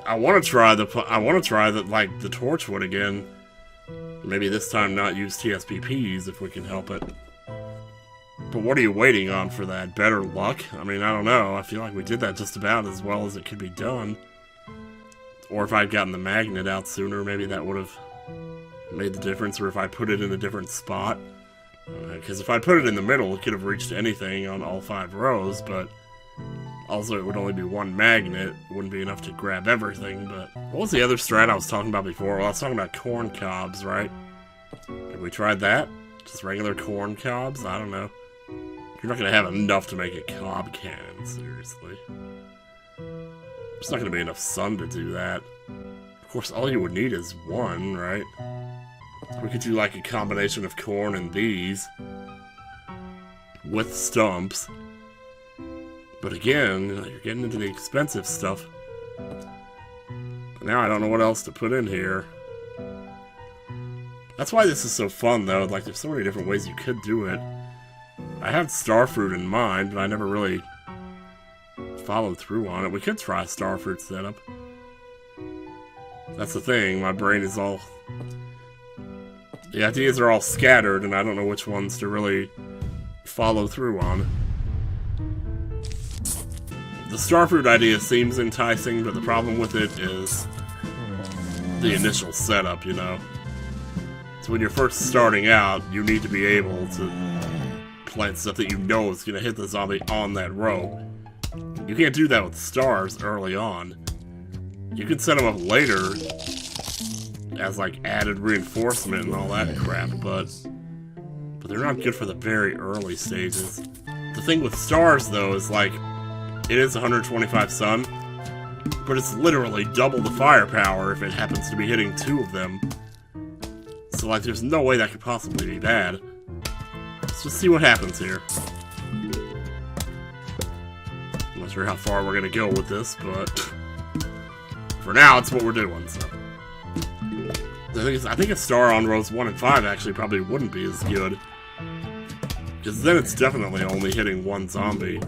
I want to try the like the torchwood again. Maybe this time not use TSPPs if we can help it. But what are you waiting on for that? Better luck? I mean, I don't know. I feel like we did that just about as well as it could be done. Or if I'd gotten the magnet out sooner, maybe that would have made the difference. Or if I put it in a different spot. Because if I put it in the middle, it could have reached anything on all 5 rows, but also it would only be one magnet. It wouldn't be enough to grab everything, but... What was the other strat I was talking about before? Well, I was talking about corn cobs, right? Have we tried that? Just regular corn cobs? I don't know. You're not going to have enough to make a cob cannon, seriously. There's not going to be enough sun to do that. Of course, all you would need is 1, right? We could do like a combination of corn and these. With stumps. But again, you're getting into the expensive stuff. Now I don't know what else to put in here. That's why this is so fun, though. Like, there's so many different ways you could do it. I had starfruit in mind, but I never really followed through on it. We could try a starfruit setup. That's the thing, my brain is all... The ideas are all scattered, and I don't know which ones to really follow through on. The starfruit idea seems enticing, but the problem with it is the initial setup, you know? So when you're first starting out, you need to be able to plant stuff that you know is going to hit the zombie on that row. You can't do that with stars early on. You can set them up later as like added reinforcement and all that crap, but they're not good for the very early stages. The thing with stars, though, is like, it is 125 sun, but it's literally double the firepower if it happens to be hitting 2 of them. So like, there's no way that could possibly be bad. Let's just see what happens here. I'm not sure how far we're gonna go with this, but for now, it's what we're doing, so. I think a star on rows 1 and 5 actually probably wouldn't be as good. Because then it's definitely only hitting 1 zombie.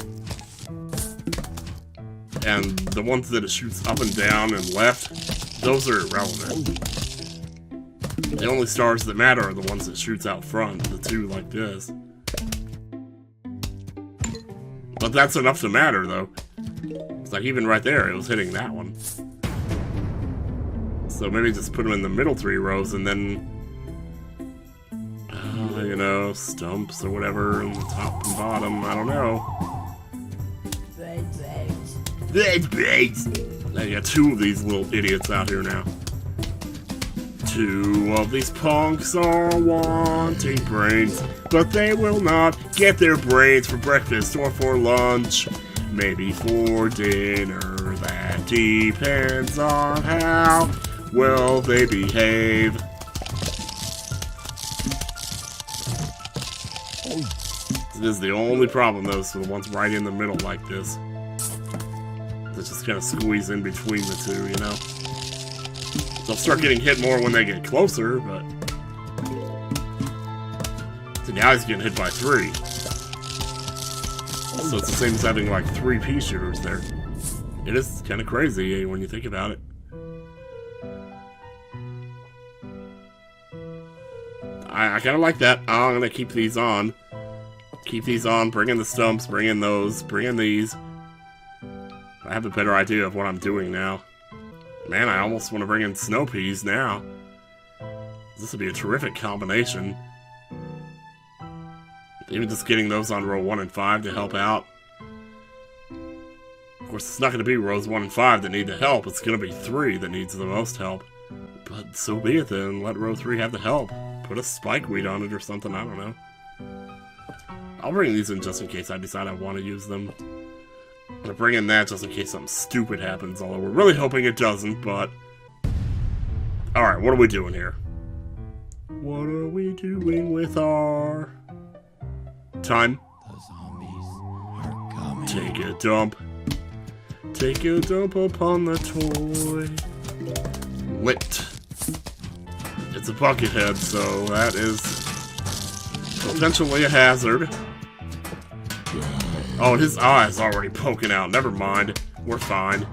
And the ones that it shoots up and down and left, those are irrelevant. The only stars that matter are the ones that shoots out front, the 2 like this. But that's enough to matter, though. It's like, even right there, it was hitting that one. So maybe just put them in the middle 3 rows and then, you know, stumps or whatever in the top and bottom, I don't know. Now you got 2 of these little idiots out here now. 2 of these punks are wanting brains, but they will not get their brains for breakfast or for lunch. Maybe for dinner, that depends on how well they behave. This is the only problem, though, so the ones right in the middle like this. They just kind of squeeze in between the 2, you know? They'll start getting hit more when they get closer, but... So now he's getting hit by 3. So it's the same as having, like, 3 pea shooters there. It is kind of crazy when you think about it. I kind of like that. I'm going to keep these on. Keep these on, bring in the stumps, bring in those, bring in these. I have a better idea of what I'm doing now. Man, I almost want to bring in snow peas now. This would be a terrific combination. Even just getting those on row 1 and 5 to help out. Of course, it's not going to be rows 1 and 5 that need the help. It's going to be 3 that needs the most help. But so be it then. Let row 3 have the help. Put a spike weed on it or something, I don't know. I'll bring these in just in case I decide I want to use them. I'm going to bring in that just in case something stupid happens, although we're really hoping it doesn't, but... Alright, what are we doing here? What are we doing with our... time? The zombies are coming. Take a dump. Take a dump upon the toy. Lit. It's a bucket head, so that is potentially a hazard. Oh, and his eye's already poking out. Never mind. We're fine.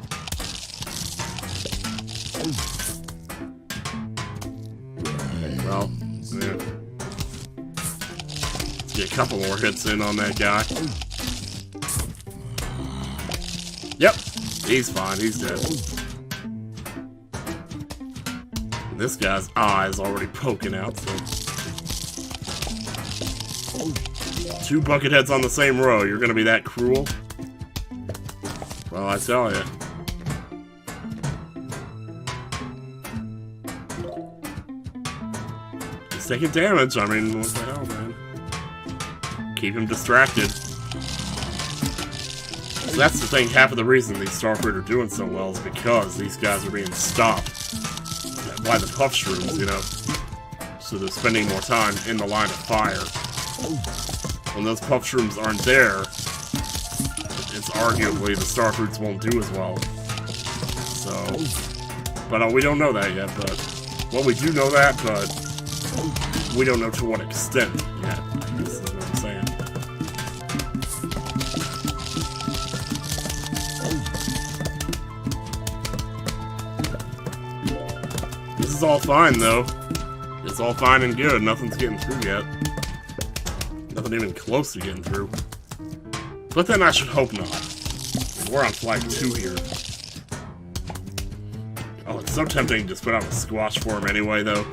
Well, yeah. Get a couple more hits in on that guy. Yep, he's fine, he's dead. This guy's eye is already poking out, so... 2 bucket heads on the same row, you're gonna be that cruel? Well, I tell ya. He's taking damage, I mean, what the hell, man? Keep him distracted. So that's the thing, half of the reason these Starfruit are doing so well is because these guys are being stopped by the puff shrooms, you know? So they're spending more time in the line of fire. When those puff shrooms aren't there, it's arguably the Starfruits won't do as well. So, but we don't know that yet, but... Well, we do know that, but... We don't know to what extent yet. That's what I'm saying. This is all fine, though. It's all fine and good. Nothing's getting through yet. Nothing even close to getting through. But then I should hope not. We're on flag 2 here. Oh, it's so tempting to just put out a squash for him anyway, though.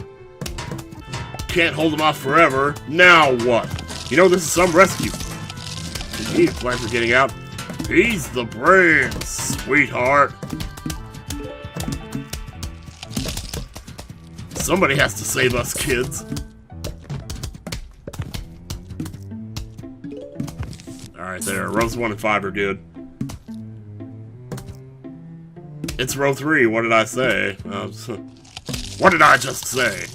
Can't hold him off forever. Now what? You know, this is some rescue. You need a plan for getting out. He's the brains, sweetheart. Somebody has to save us, kids. Alright, there. Rows 1 and 5 are good. It's row 3. What did I say? What did I just say?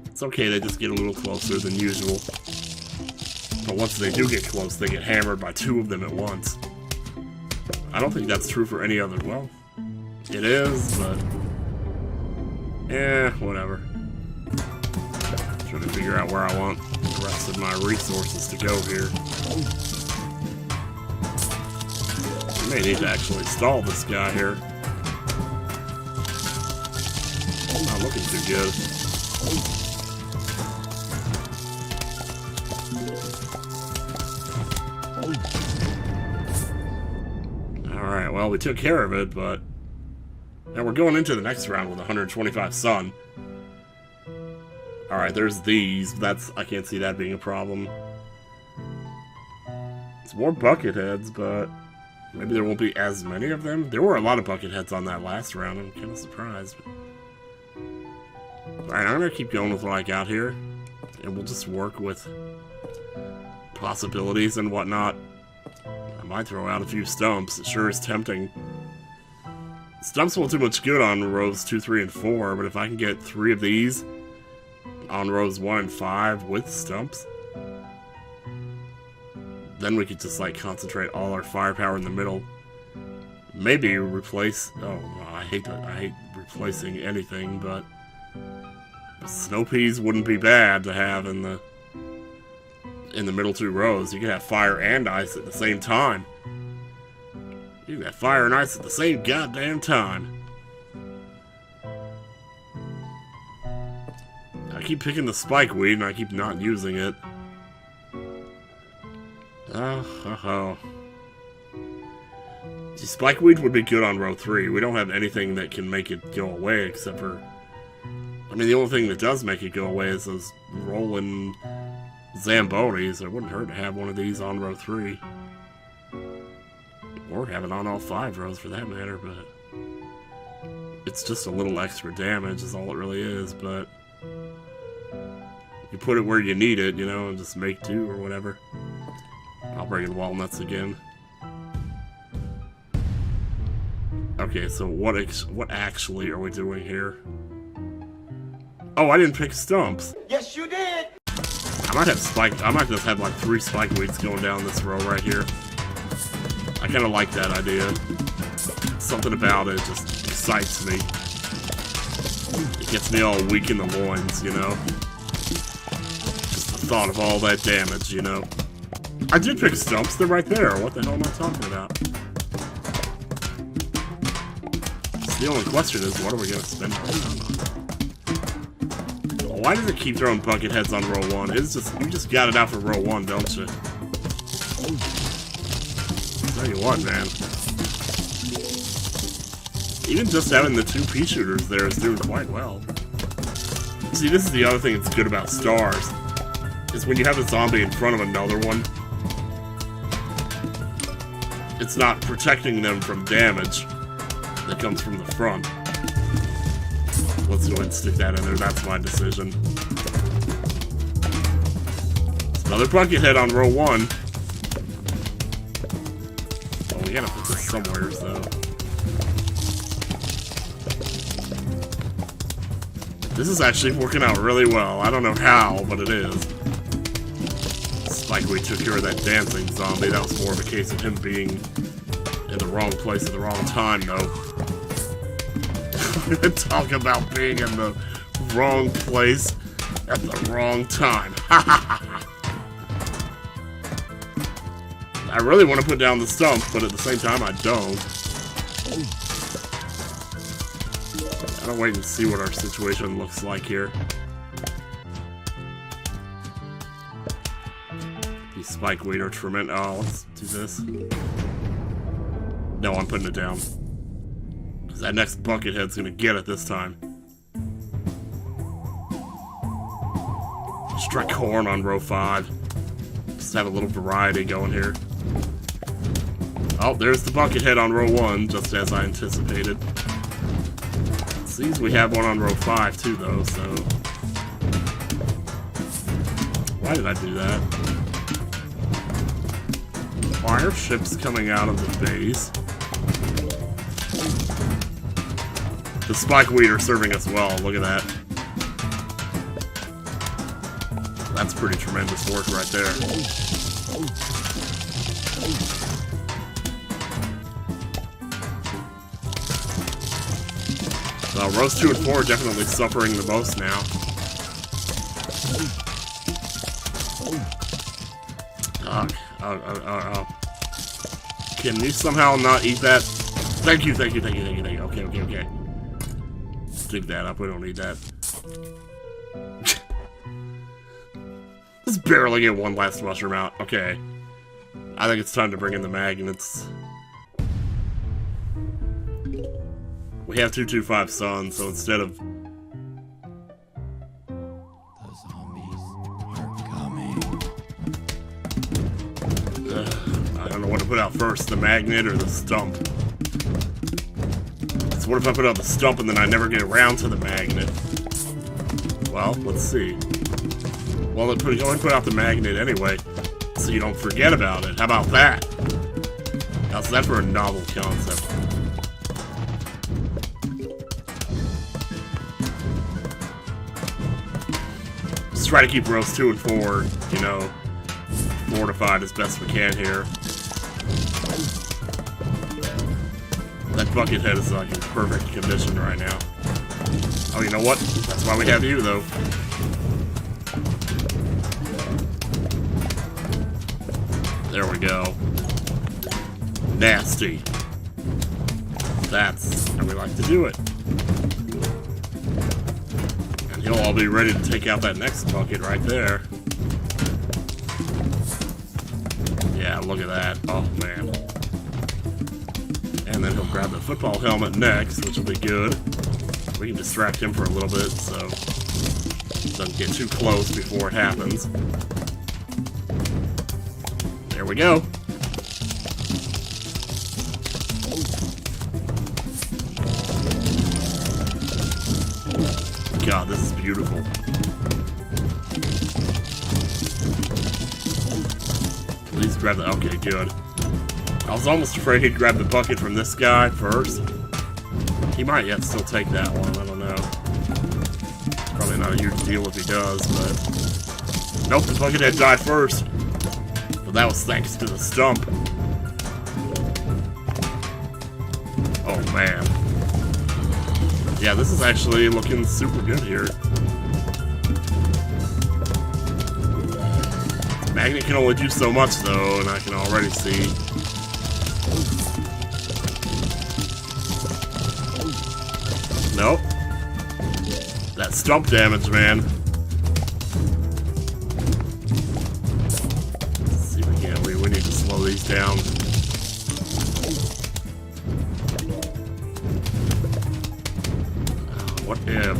It's okay, they just get a little closer than usual. But once they do get close, they get hammered by 2 of them at once. I don't think that's true for any other... Well... It is, but... whatever. Trying to figure out where I want the rest of my resources to go here. I may need to actually stall this guy here. Not looking too good. Alright, well, we took care of it, but... Now we're going into the next round with 125 sun. Alright, there's these. I can't see that being a problem. It's more bucket heads, but maybe there won't be as many of them. There were a lot of bucket heads on that last round. I'm kind of surprised. Alright, I'm gonna keep going with what I got here. And we'll just work with possibilities and whatnot. I might throw out a few stumps. It sure is tempting. Stumps won't do much good on rows 2, 3, and 4, but if I can get 3 of these on rows 1 and 5 with stumps, then we could just, like, concentrate all our firepower in the middle. Maybe replace... Oh, I hate replacing anything, but... Snow peas wouldn't be bad to have in the middle 2 rows. You could have fire and ice at the same time. You got fire and ice at the same goddamn time. I keep picking the spike weed and I keep not using it. See, spike weed would be good on row 3. We don't have anything that can make it go away except for... I mean, the only thing that does make it go away is those rolling Zambonis. It wouldn't hurt to have one of these on row 3. Or have it on all 5 rows for that matter, but... It's just a little extra damage is all it really is, but... You put it where you need it, you know, and just make do or whatever. I'll bring in walnuts again. Okay, so what actually are we doing here? Oh, I didn't pick stumps. Yes, you did! I might just have like 3 spike weeds going down this row right here. I kind of like that idea. Something about it just excites me. It gets me all weak in the loins, you know? Just the thought of all that damage, you know? I did pick stumps, they're right there. What the hell am I talking about? The only question is, what are we gonna spend our time on? Why does it keep throwing bucket heads on row 1? It's just, you just got it out for row 1, don't you? Tell you what, man. Even just having the 2 pea shooters there is doing quite well. See, this is the other thing that's good about stars. Is when you have a zombie in front of another one, it's not protecting them from damage that comes from the front. Let's go ahead and stick that in there. That's my decision. It's another bucket head on row 1. Oh, we gotta put this somewhere, though. This is actually working out really well. I don't know how, but it is. Spikeweed took care of that dancing zombie. That was more of a case of him being in the wrong place at the wrong time, though. Talk about being in the wrong place at the wrong time. I really want to put down the stump, but at the same time, I don't. I gotta wait and see what our situation looks like here. Be Spikeweed or Trement. Oh, let's do this. No, I'm putting it down. That next bucket head's gonna get it this time. Strike corn on row 5. Just have a little variety going here. Oh, there's the bucket head on row 1, just as I anticipated. It seems we have one on row 5 too, though, so... Why did I do that? Why are ships coming out of the base? The Spikeweed are serving us well, look at that. That's pretty tremendous work right there. Rows 2 and 4 are definitely suffering the most now. Can you somehow not eat that? Thank you. Okay. Dig that up, we don't need that. Just barely get one last mushroom out. Okay. I think it's time to bring in the magnets. We have 225 Sun, so instead of... The zombies are coming. I don't know what to put out first, the magnet or the stump. So what if I put out the stump and then I never get around to the magnet? Well, let's see. Well, go ahead and put out the magnet anyway, so you don't forget about it. How about that? How's that for a novel concept? Just try to keep rows 2 and 4, you know, fortified as best we can here. That bucket head is like in perfect condition right now. Oh, you know what? That's why we have you, though. There we go. Nasty. That's how we like to do it. And he'll all be ready to take out that next bucket right there. Yeah, look at that. Oh, man. And then he'll grab the football helmet next, which will be good. We can distract him for a little bit, so it doesn't get too close before it happens. There we go. God, this is beautiful. Please grab the... Okay, good. I was almost afraid he'd grab the bucket from this guy first. He might yet still take that one, I don't know. Probably not a huge deal if he does, but... Nope, the bucket had died first. But that was thanks to the stump. Oh, man. Yeah, this is actually looking super good here. Magnet can only do so much, though, and I can already see. Nope. That stump damage, man. Let's see if we can. We need to slow these down. What if?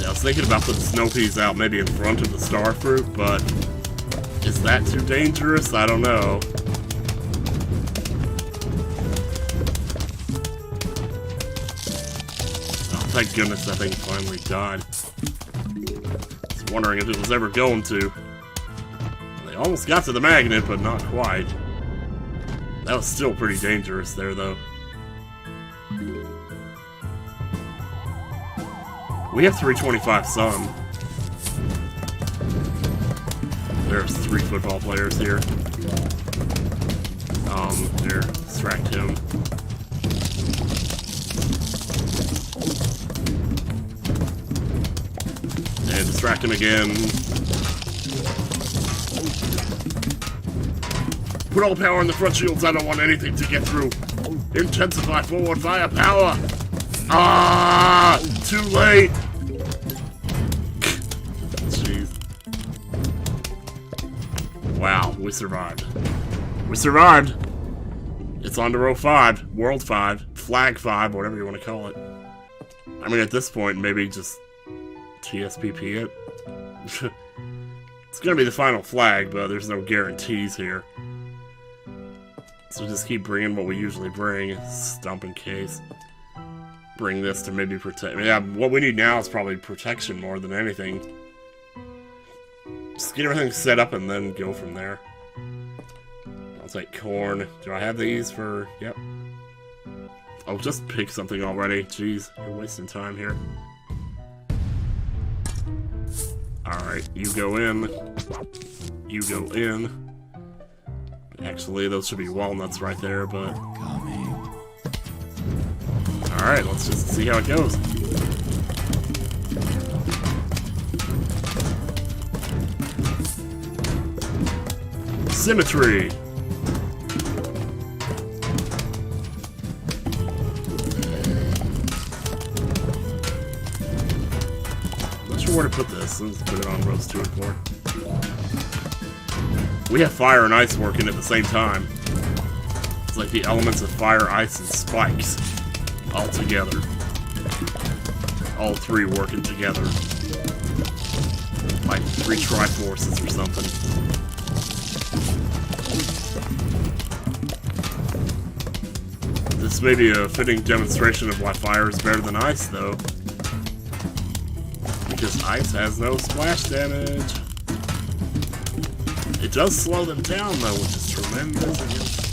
Yeah, I was thinking about putting snow peas out maybe in front of the star fruit, but is that too dangerous? I don't know. Thank goodness that thing finally died. I was wondering if it was ever going to. They almost got to the magnet, but not quite. That was still pretty dangerous there, though. We have 325 Sun. There's 3 football players here. Here, distract him. And distract him again. Put all power in the front shields. I don't want anything to get through. Intensify forward firepower. Ah, too late. Jeez. Wow, we survived. We survived. It's on to row 5, world 5, flag 5, whatever you want to call it. I mean, at this point, maybe just TSPP it. It's gonna be the final flag, but there's no guarantees here. So just keep bringing what we usually bring. Stump in case. Bring this to maybe protect. Yeah, what we need now is probably protection more than anything. Just get everything set up and then go from there. I'll take corn. Do I have these for... Yep. I'll just pick something already. Jeez, you're wasting time here. Alright, you go in. You go in. Actually, those should be walnuts right there, but... Alright, let's just see how it goes. Symmetry! Not sure where to put this. Let's put it on rows 2 and 4. We have fire and ice working at the same time. It's like the elements of fire, ice, and spikes all together. All 3 working together. Like 3 Triforces or something. This may be a fitting demonstration of why fire is better than ice, though. Because ice has no splash damage. It does slow them down, though, which is tremendous against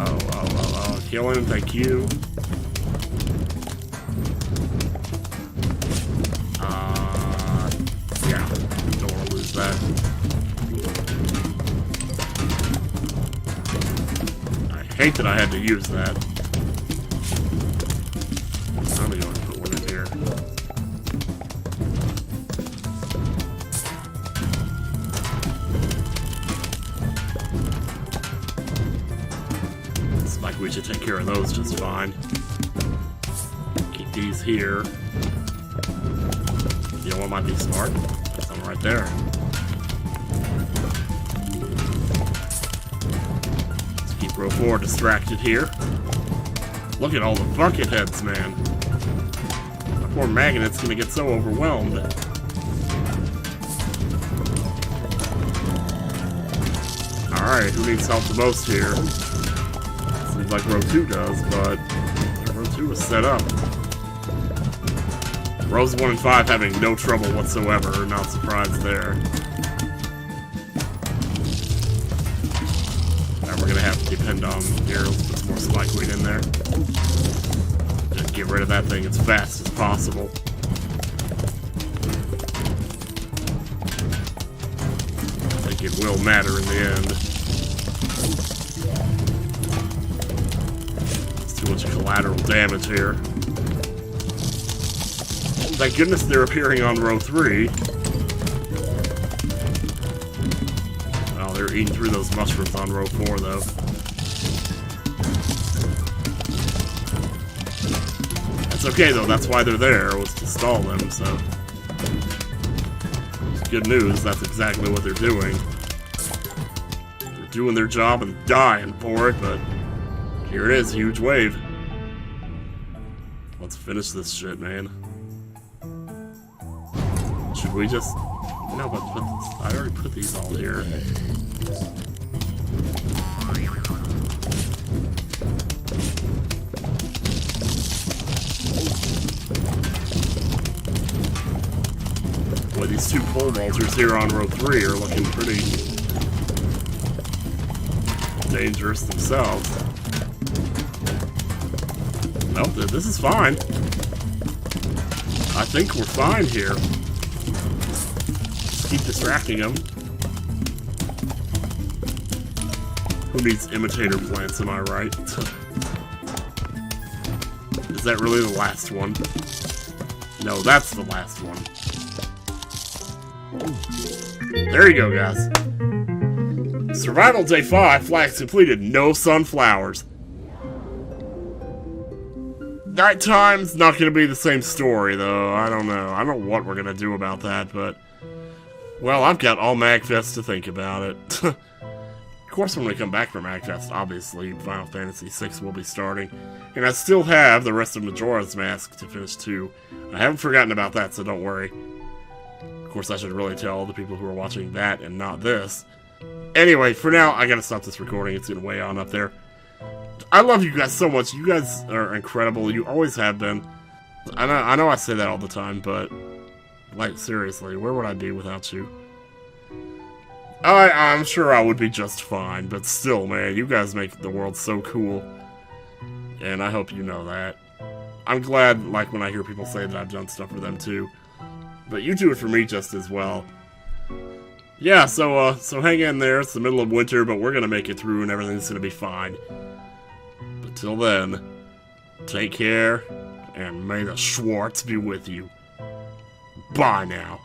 Oh, kill him, thank you. Yeah, don't want to lose that. I hate that I had to use that. I'm going to put one in here. Like we should take care of those just fine. Keep these here. You know what might be smart? Put some right there. Let's keep row 4 distracted here. Look at all the bucket heads, man. My poor magnet's gonna get so overwhelmed. Alright, who needs help the most here? Seems like row 2 does, but row 2 is set up. Rows 1 and 5 having no trouble whatsoever, not surprised there. Now we're gonna have to depend on here, let's put some more spikeweed in there. Just get rid of that thing as fast as possible. I think it will matter in the end. Too much collateral damage here. Thank goodness they're appearing on row 3. Oh, they're eating through those mushrooms on row 4, though. It's okay though, that's why they're there, was to stall them, so... Good news, that's exactly what they're doing. They're doing their job and dying for it, but... Here it is, huge wave. Let's finish this shit, man. Should we just... No, but I already put these all here. Boy, these two pole vaulters here on row 3 are looking pretty dangerous themselves. Nope, this is fine. I think we're fine here. Just keep distracting them. Who needs imitator plants, am I right? Is that really the last one? No, that's the last one. There you go, guys. Survival Day 5, flags completed, no sunflowers. Nighttime's not going to be the same story, though. I don't know. I don't know what we're going to do about that, but... Well, I've got all MagFest to think about it. Of course, when we come back from MagFest, obviously, Final Fantasy VI will be starting. And I still have the rest of Majora's Mask to finish, too. I haven't forgotten about that, so don't worry. Of course, I should really tell the people who are watching that and not this. Anyway, for now, I gotta stop this recording. It's getting way on up there. I love you guys so much. You guys are incredible. You always have been. I know I say that all the time, but... Like, seriously, where would I be without you? I'm sure I would be just fine, but still, man, you guys make the world so cool. And I hope you know that. I'm glad, like, when I hear people say that I've done stuff for them, too. But you do it for me just as well. Yeah, so hang in there. It's the middle of winter, but we're gonna make it through and everything's gonna be fine. But till then, take care, and may the Schwartz be with you. Bye now.